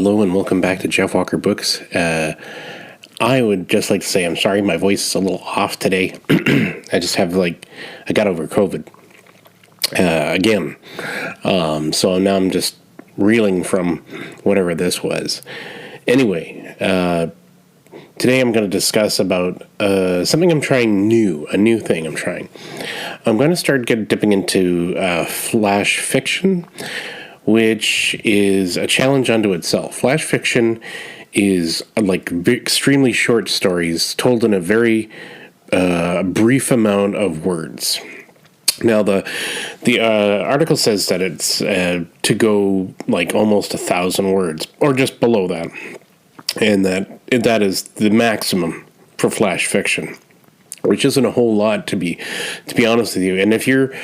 Hello and welcome back to Jeff Walker Books. I would just like to say I'm sorry my voice is a little off today. I just have I got over COVID again. So now I'm just reeling from whatever this was. Anyway, today I'm going to discuss about something I'm trying a new thing I'm trying. I'm going to start dipping into flash fiction, which is a challenge unto itself. Flash fiction is extremely short stories told in a very brief amount of words. Now, the article says that it's to go almost 1,000 words, or just below that, and that is the maximum for flash fiction, which isn't a whole lot to be honest with you. And if you're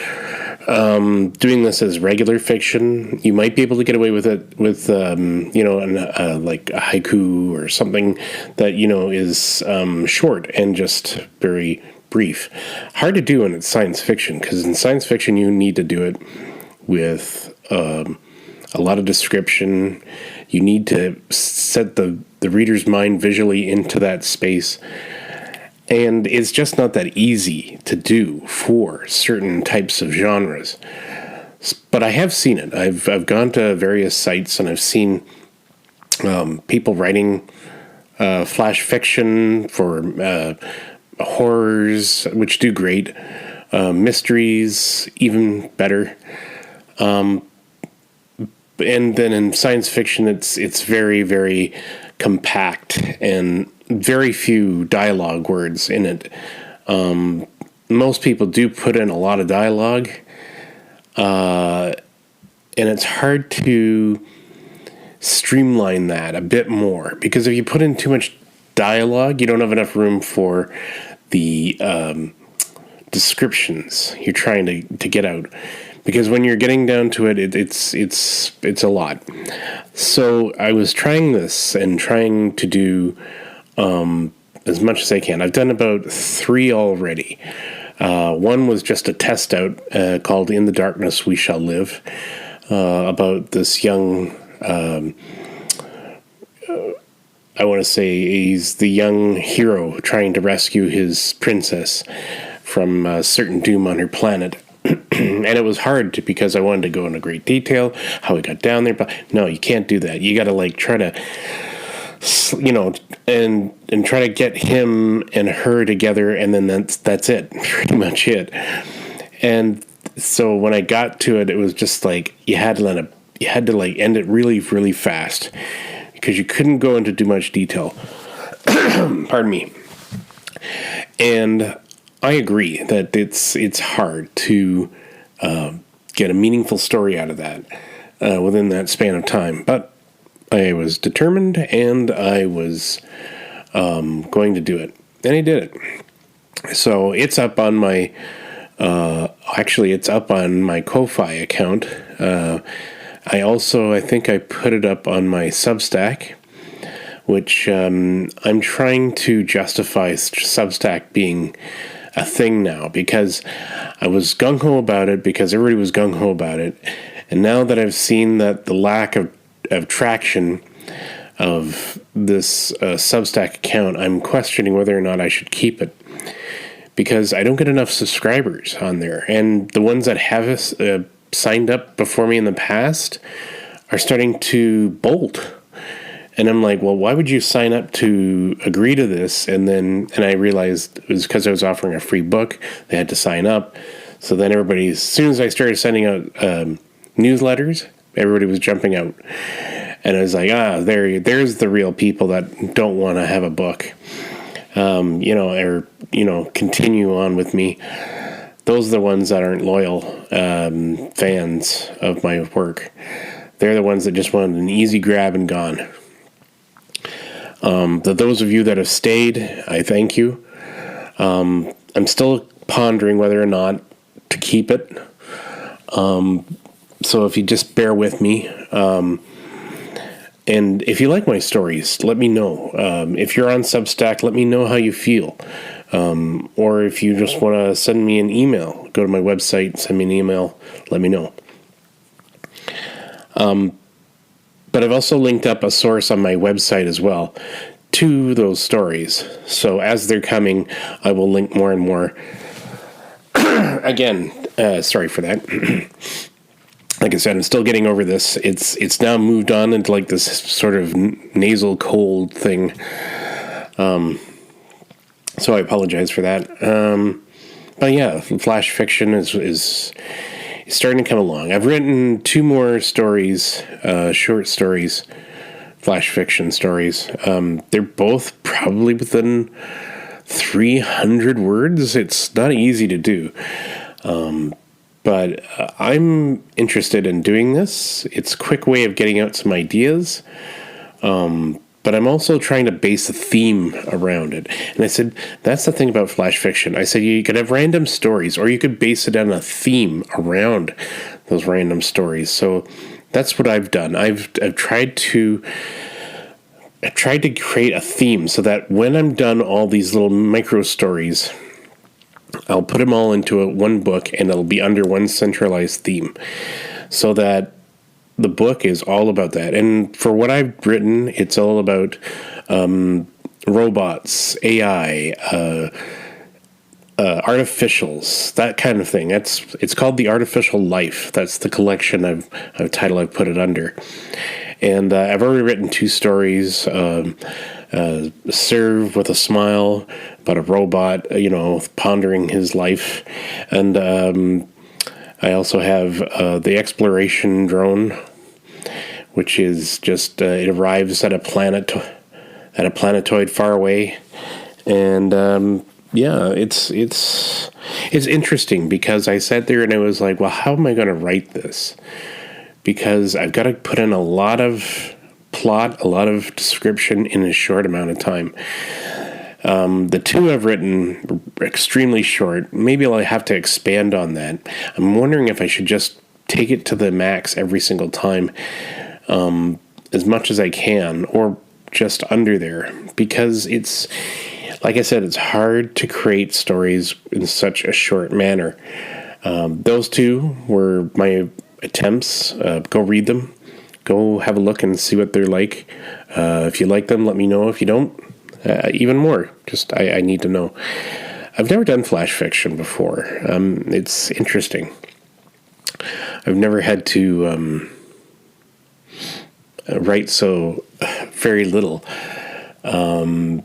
doing this as regular fiction, you might be able to get away with it with like a haiku or something that is short and just very brief. Hard to do when it's science fiction, because in science fiction you need to do it with a lot of description. You need to set the reader's mind visually into that space. And it's just not that easy to do for certain types of genres. But I have seen it. I've gone to various sites and I've seen people writing flash fiction for horrors, which do great. Mysteries, even better. And then in science fiction, it's very, very compact and very few dialogue words in it. Most people do put in a lot of dialogue, and it's hard to streamline that a bit more, because if you put in too much dialogue, you don't have enough room for the descriptions you're trying to get out. Because when you're getting down to it, it's a lot. So I was trying this and trying to do as much as I can. I've done about 3 already. One was just a test out called In the Darkness We Shall Live, about this young, I want to say he's the young hero trying to rescue his princess from certain doom on her planet. And it was hard because I wanted to go into great detail how he got down there, but no, you can't do that. You got to try to and try to get him and her together, and then that's it, pretty much it. And so when I got to it, it was just you had to end it really, really fast, because you couldn't go into too much detail. Pardon me. And I agree that it's hard to get a meaningful story out of that within that span of time, but I was determined, and I was going to do it, and I did it. So it's up on my it's up on my Ko-Fi account. I think I put it up on my Substack, which I'm trying to justify Substack being a thing now, because I was gung-ho about it because everybody was gung-ho about it, and now that I've seen that the lack of traction of this Substack account, I'm questioning whether or not I should keep it, because I don't get enough subscribers on there, and the ones that have signed up before me in the past are starting to bolt. And I'm like, well, why would you sign up to agree to this? And I realized it was because I was offering a free book. They had to sign up. So then everybody, as soon as I started sending out newsletters, everybody was jumping out. And I was like, there's the real people that don't want to have a book, continue on with me. Those are the ones that aren't loyal fans of my work. They're the ones that just wanted an easy grab and gone. Those of you that have stayed, I thank you. I'm still pondering whether or not to keep it. So if you just bear with me, and if you like my stories, let me know. If you're on Substack, let me know how you feel. Or if you just want to send me an email, go to my website, send me an email, let me know. But I've also linked up a source on my website as well to those stories. So as they're coming, I will link more and more. Again, sorry for that. Like I said, I'm still getting over this. It's now moved on into like this sort of nasal cold thing. So I apologize for that. But yeah, flash fiction is starting to come along. I've written 2 more stories, short stories, flash fiction stories. They're both probably within 300 words. It's not easy to do. But I'm interested in doing this. It's a quick way of getting out some ideas. But I'm also trying to base a theme around it. And I said, that's the thing about flash fiction. I said, you could have random stories, or you could base it on a theme around those random stories. So that's what I've done. I've tried to create a theme so that when I'm done all these little micro stories, I'll put them all into one book, and it'll be under one centralized theme, so that the book is all about that. And for what I've written, it's all about robots, AI, artificials, that kind of thing. It's called The Artificial Life. That's the collection title I've put it under. And I've already written 2 stories. Serve with a Smile, about a robot, pondering his life. And I also have the Exploration Drone, which is just it arrives at a planetoid far away, and it's interesting because I sat there and I was like, well, how am I going to write this? Because I've got to put in a lot of plot, a lot of description in a short amount of time. The 2 I've written are extremely short. Maybe I'll have to expand on that. I'm wondering if I should just take it to the max every single time, as much as I can, or just under there. Because it's, like I said, it's hard to create stories in such a short manner. Those 2 were my attempts. Go read them. Go have a look and see what they're like. If you like them, let me know. If you don't, even more. Just I need to know. I've never done flash fiction before. It's interesting. I've never had to write so very little. In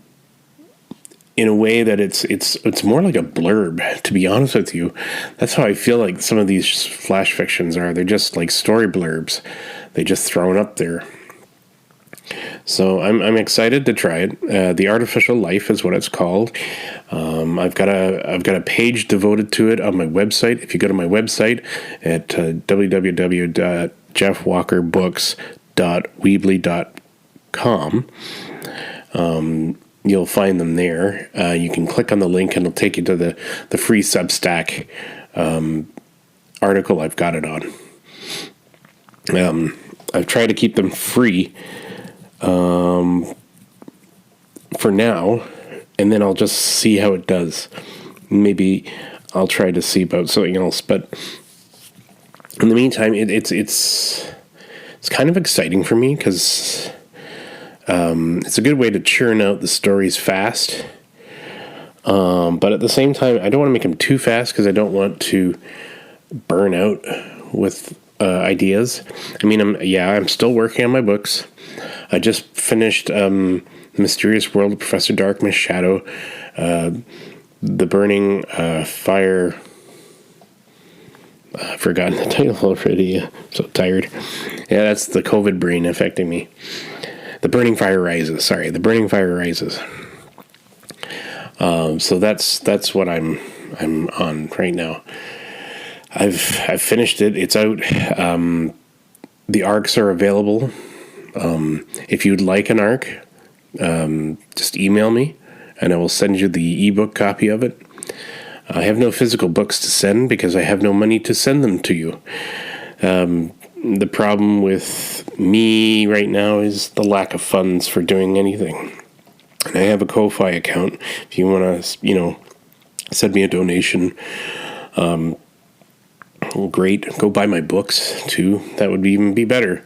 a way that it's more like a blurb, to be honest with you. That's how I feel like some of these flash fictions are. They're just like story blurbs. They just thrown up there. So I'm excited to try it. The Artificial Life is what it's called. I've got a page devoted to it on my website. If you go to my website at www.jeffwalkerBooks.weebly.com, you'll find them there. You can click on the link and it'll take you to the free Substack article I've got it on. I've tried to keep them free for now, and then I'll just see how it does. Maybe I'll try to see about something else, but in the meantime, it's kind of exciting for me because it's a good way to churn out the stories fast. But at the same time, I don't want to make them too fast because I don't want to burn out with ideas. I mean, I'm still working on my books. I just finished Mysterious World of Professor Darkness Shadow, The Burning Fire. I've forgotten the title already. I'm so tired. Yeah, that's the COVID brain affecting me. The Burning Fire Rises. Sorry, The Burning Fire Rises. So that's what I'm on right now. I've finished it. It's out. The arcs are available. If you'd like an arc, just email me, and I will send you the ebook copy of it. I have no physical books to send because I have no money to send them to you. The problem with me right now is the lack of funds for doing anything. And I have a Ko-Fi account. If you want to, send me a donation, great. Go buy my books too. That would even be better.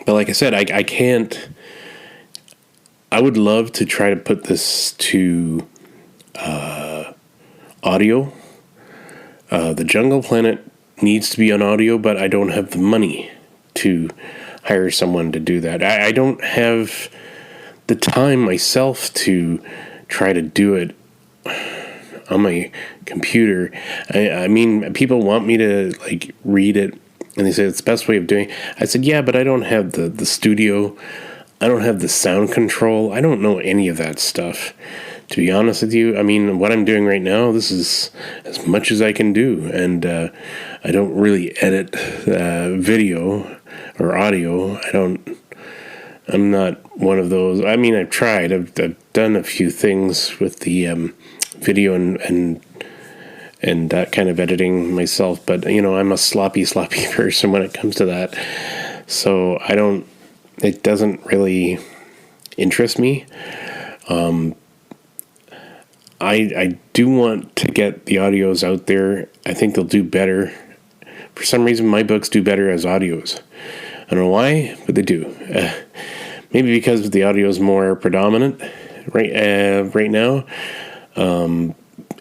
But like I said, I can't. I would love to try to put this to audio. The Jungle Planet needs to be on audio, but I don't have the money to hire someone to do that. I don't have the time myself to try to do it on my computer. I mean, people want me to like read it, and they say it's the best way of doing it. I said, yeah, but I don't have the studio. I don't have the sound control. I don't know any of that stuff. To be honest with you, I mean, what I'm doing right now, this is as much as I can do. And I don't really edit video or audio. I'm not one of those. I mean, I've tried. I've done a few things with the video and that kind of editing myself. But, you know, I'm a sloppy person when it comes to that. So it doesn't really interest me. I do want to get the audios out there. I think they'll do better. For some reason, my books do better as audios. I don't know why, but they do. Maybe because the audio is more predominant right now.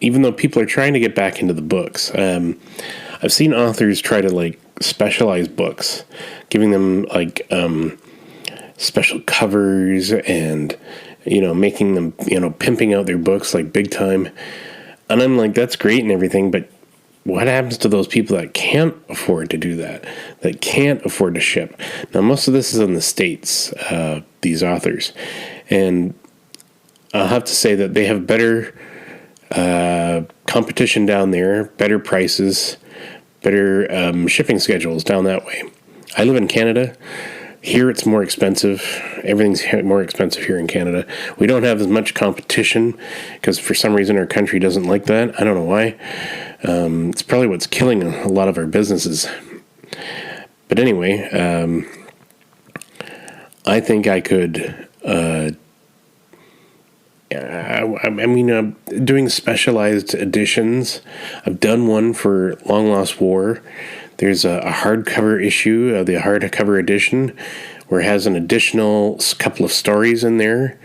Even though people are trying to get back into the books. I've seen authors try to like specialize books, giving them like special covers and, you know, making them, you know, pimping out their books like big time. And I'm like, that's great and everything, but what happens to those people that can't afford to do that can't afford to ship? Now, most of this is in the States, these authors. And I'll have to say that they have better competition down there, better prices, better shipping schedules down that way. I live in Canada. Here it's more expensive. Everything's more expensive here in Canada. We don't have as much competition because for some reason our country doesn't like that. I don't know why. It's probably what's killing a lot of our businesses. But anyway, I think I could... doing specialized editions. I've done one for Long Lost War. There's a hardcover issue, the hardcover edition, where it has an additional couple of stories in there.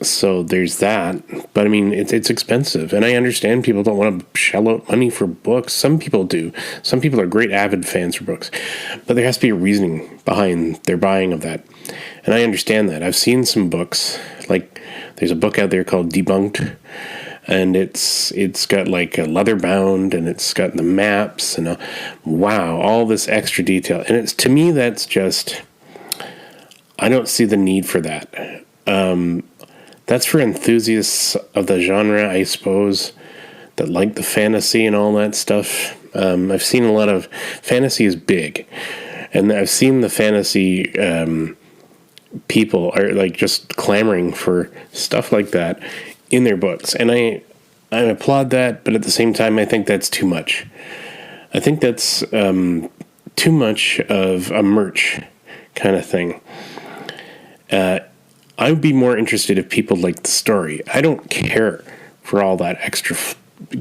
So there's that. But I mean, it's expensive, and I understand people don't want to shell out money for books. Some people do. Some people are great avid fans for books, but there has to be a reasoning behind their buying of that. And I understand that. I've seen some books, like there's a book out there called Debunked, and it's got like a leather bound, and it's got the maps, and wow, all this extra detail. And it's, to me, that's just, I don't see the need for that. That's for enthusiasts of the genre, I suppose, that like the fantasy and all that stuff. I've seen a lot of, fantasy is big, and I've seen the fantasy people are like just clamoring for stuff like that in their books, and I applaud that, but at the same time, I think that's too much. I think that's too much of a merch kind of thing. I would be more interested if people liked the story. I don't care for all that extra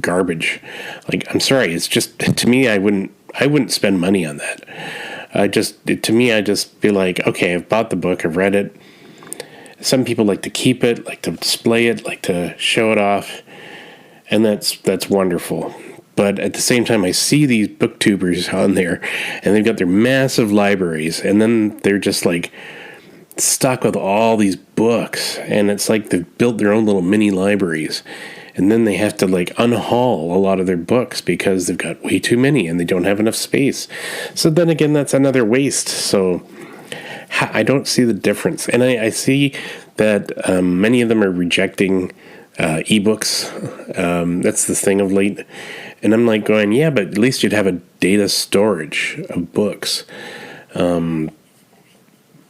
garbage. Like, I'm sorry, it's just, to me, I wouldn't spend money on that. I just be like, okay, I've bought the book, I've read it. Some people like to keep it, like to display it, like to show it off, and that's wonderful. But at the same time, I see these booktubers on there, and they've got their massive libraries, and then they're just like stuck with all these books, and it's like they've built their own little mini libraries, and then they have to like unhaul a lot of their books because they've got way too many and they don't have enough space. So then again, that's another waste. So I don't see the difference, and I see that many of them are rejecting ebooks. That's the thing of late, and I'm like going, yeah, but at least you'd have a data storage of books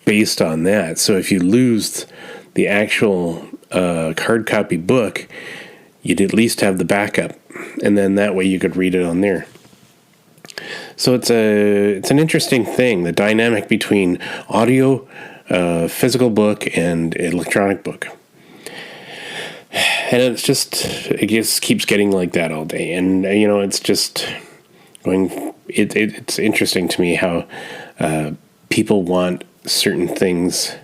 based on that. So if you lose the actual hard copy book, you'd at least have the backup, and then that way you could read it on there. So it's an interesting thing, the dynamic between audio, physical book, and electronic book. And it just keeps getting like that all day. And, you know, it's just It's interesting to me how people want certain things.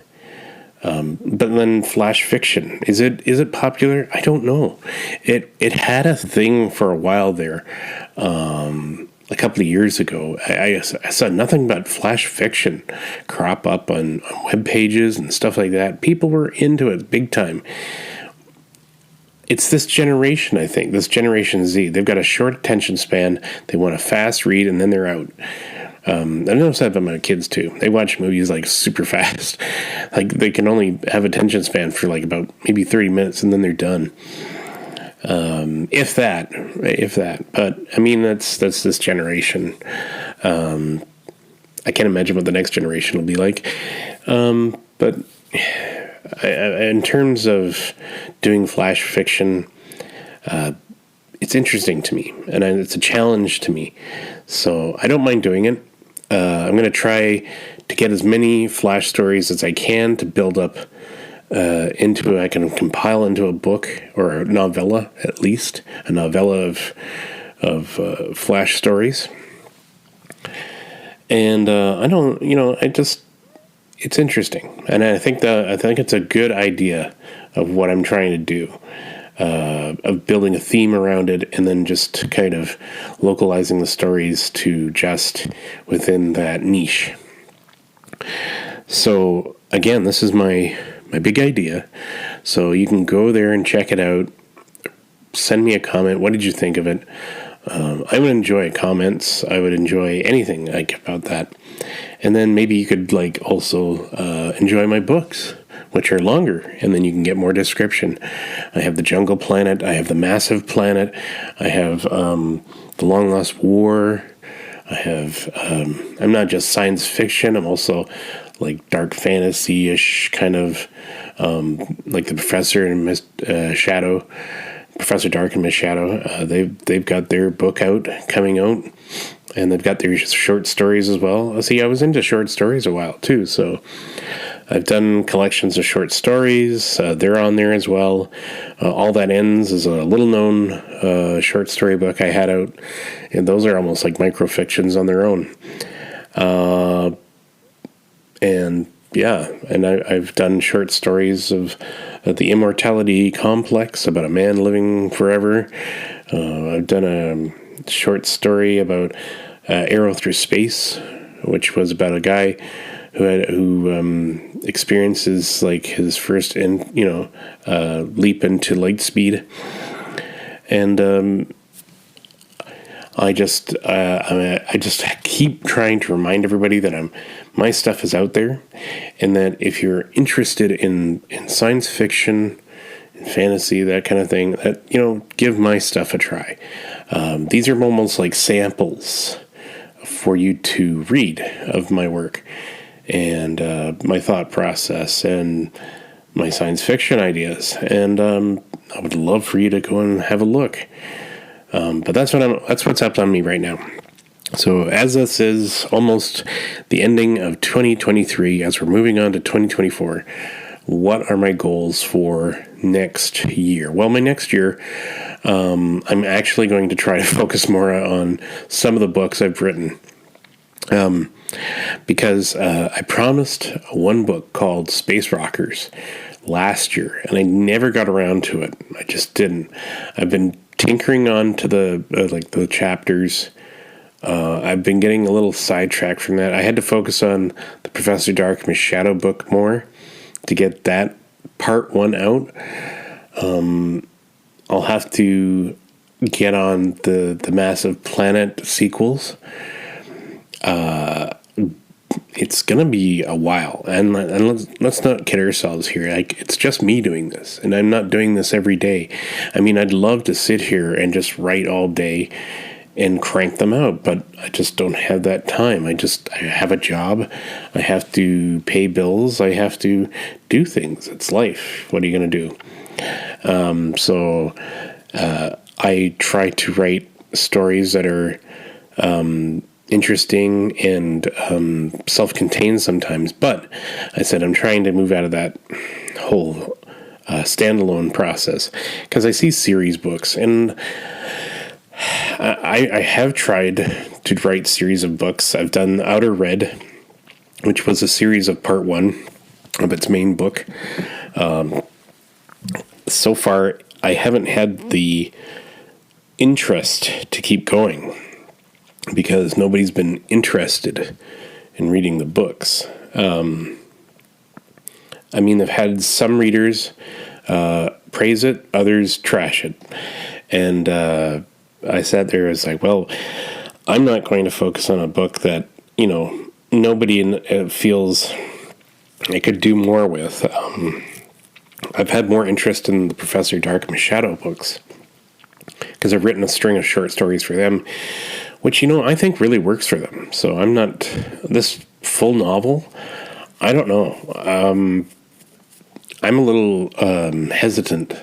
But then flash fiction, is it popular? I don't know. It had a thing for a while there. A couple of years ago, I saw nothing but flash fiction crop up on web pages and stuff like that. People were into it big time. It's this generation, I think, this Generation Z. They've got a short attention span. They want a fast read, and then they're out. I notice that about my kids too. They watch movies like super fast. Like they can only have attention span for like about maybe 30 minutes and then they're done. If that. But I mean, that's this generation. I can't imagine what the next generation will be like. But in terms of doing flash fiction, it's interesting to me, and it's a challenge to me. So I don't mind doing it. I'm going to try to get as many flash stories as I can to build up I can compile into a book or a novella, at least a novella of flash stories. And it's interesting, and I think it's a good idea of what I'm trying to do. Of building a theme around it and then just kind of localizing the stories to just within that niche. So again, this is my big idea. So you can go there and check it out. Send me a comment. What did you think of it? I would enjoy comments. I would enjoy anything about that. And then maybe you could also enjoy my books, which are longer, and then you can get more description. I have The Jungle Planet, I have The Massive Planet, I have The Long Lost War, I have, I'm not just science fiction, I'm also dark fantasy-ish kind of, like The Professor and Miss Shadow, Professor Dark and Miss Shadow. They've got their book coming out, and they've got their short stories as well. See, I was into short stories a while too, so I've done collections of short stories. They're on there as well. All That Ends is a little-known short story book I had out, and those are almost like microfictions on their own. And I've done short stories of the Immortality Complex, about a man living forever. I've done a short story about Arrow Through Space, which was about a guy who experiences his first leap into light speed, and I just keep trying to remind everybody that my stuff is out there, and that if you're interested in science fiction, in fantasy, that kind of thing, that give my stuff a try. These are almost like samples for you to read of my work and my thought process and my science fiction ideas, and I would love for you to go and have a look. But that's what's up on me right now. So as this is almost the ending of 2023, as we're moving on to 2024, what are my goals for next year? Well, my next year, I'm actually going to try to focus more on some of the books I've written. Because I promised one book called Space Rockers last year, and I never got around to it. I just didn't. I've been tinkering on to the chapters. I've been getting a little sidetracked from that. I had to focus on the Professor Dark Miss Shadow book more to get that part one out. I'll have to get on the Massive Planet sequels. It's gonna be a while, and let's not kid ourselves here. It's just me doing this, and I'm not doing this every day. I mean, I'd love to sit here and just write all day and crank them out, but I just don't have that time. I have a job. I have to pay bills. I have to do things. It's life. What are you gonna do? So I try to write stories that are interesting and self-contained sometimes, but I said I'm trying to move out of that whole standalone process, because I see series books, and I have tried to write series of books. I've done Outer Red, which was a series of part one of its main book. So far, I haven't had the interest to keep going because nobody's been interested in reading the books. I've had some readers praise it, others trash it. And I sat there as like, well, I'm not going to focus on a book that, nobody feels I could do more with. I've had more interest in the Professor Darkham Shadow books because I've written a string of short stories for them, which, I think really works for them. So I'm not, this full novel, I don't know. I'm a little hesitant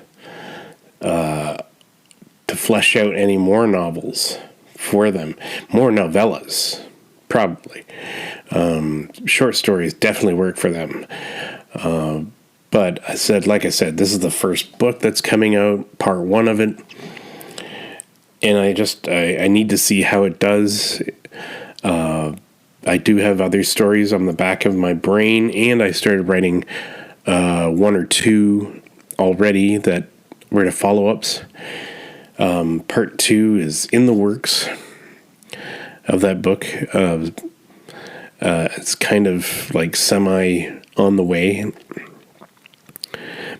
to flesh out any more novels for them. More novellas, probably. Short stories definitely work for them. But like I said, this is the first book that's coming out, part one of it. And I need to see how it does. I do have other stories on the back of my brain, and I started writing one or two already that were the follow-ups. Part two is in the works of that book. It's kind of like semi on the way.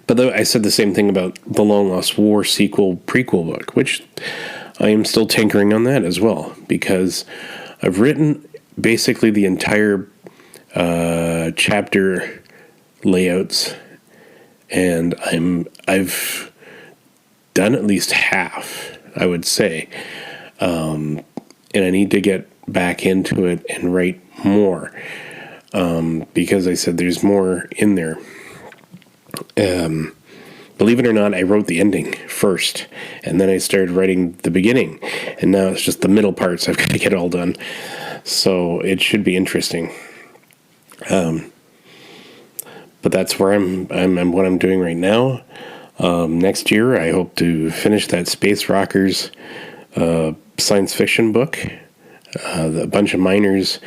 But though I said the same thing about the Long Lost War prequel book, which I am still tinkering on that as well, because I've written basically the entire chapter layouts, and I've done at least half, I would say, and I need to get back into it and write more, because I said there's more in there. Believe it or not, I wrote the ending first, and then I started writing the beginning, and now it's just the middle parts I've got to get all done. So it should be interesting. But that's where I'm what I'm doing right now. Next year, I hope to finish that Space Rockers science fiction book. A bunch of miners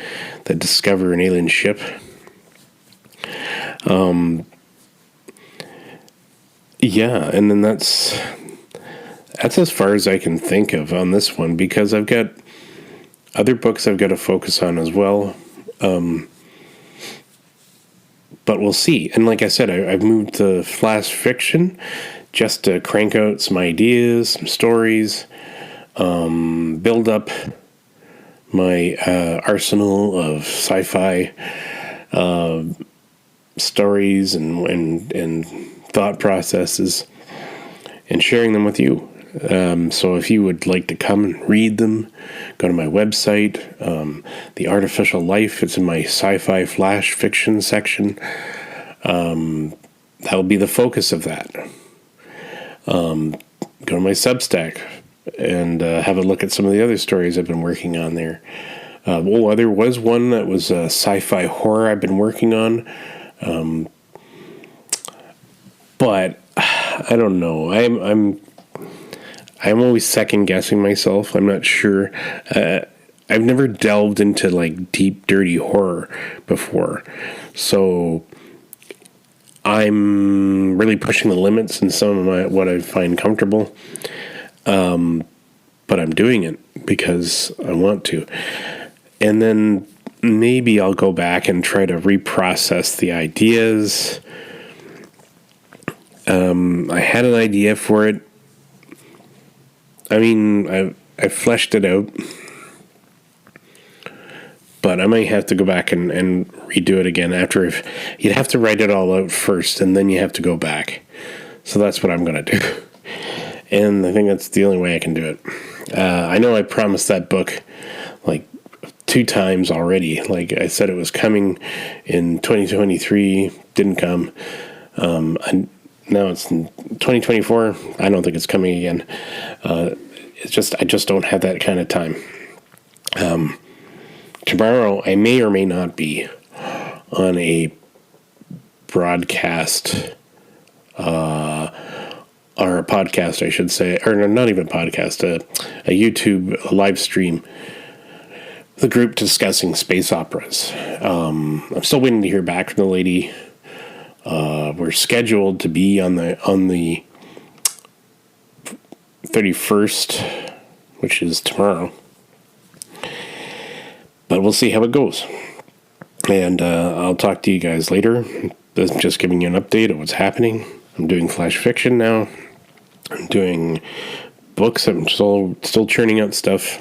that discover an alien ship. Yeah, and then that's as far as I can think of on this one, because I've got other books I've got to focus on as well. But we'll see. And like I said, I've moved to flash fiction just to crank out some ideas, some stories, build up my arsenal of sci-fi stories and thought processes, and sharing them with you. So if you would like to come and read them, go to my website, The Artificial Life. It's in my sci-fi flash fiction section. That'll be the focus of that. Go to my Substack and have a look at some of the other stories I've been working on there. There was one that was a sci-fi horror I've been working on. But I don't know. I'm always second guessing myself. I'm not sure. I've never delved into like deep, dirty horror before, so I'm really pushing the limits in some of what I find comfortable. But I'm doing it because I want to, and then maybe I'll go back and try to reprocess the ideas. I had an idea for it. I fleshed it out, but I might have to go back and redo it again you'd have to write it all out first, and then you have to go back. So that's what I'm going to do. And I think that's the only way I can do it. I know I promised that book like 2 times already. Like I said, it was coming in 2023, didn't come. And now it's in 2024. I don't think it's coming again. I just don't have that kind of time. Tomorrow, I may or may not be on a broadcast or a podcast, I should say, or not even a podcast, a YouTube live stream. The group discussing space operas. I'm still waiting to hear back from the lady. We're scheduled to be on the 31st, which is tomorrow. But we'll see how it goes. And I'll talk to you guys later. I'm just giving you an update of what's happening. I'm doing flash fiction now. I'm doing books. I'm still churning out stuff.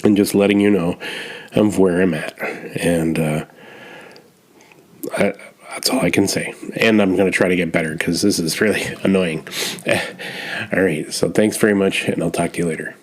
And just letting you know of where I'm at. And that's all I can say. And I'm going to try to get better because this is really annoying. All right. So thanks very much, and I'll talk to you later.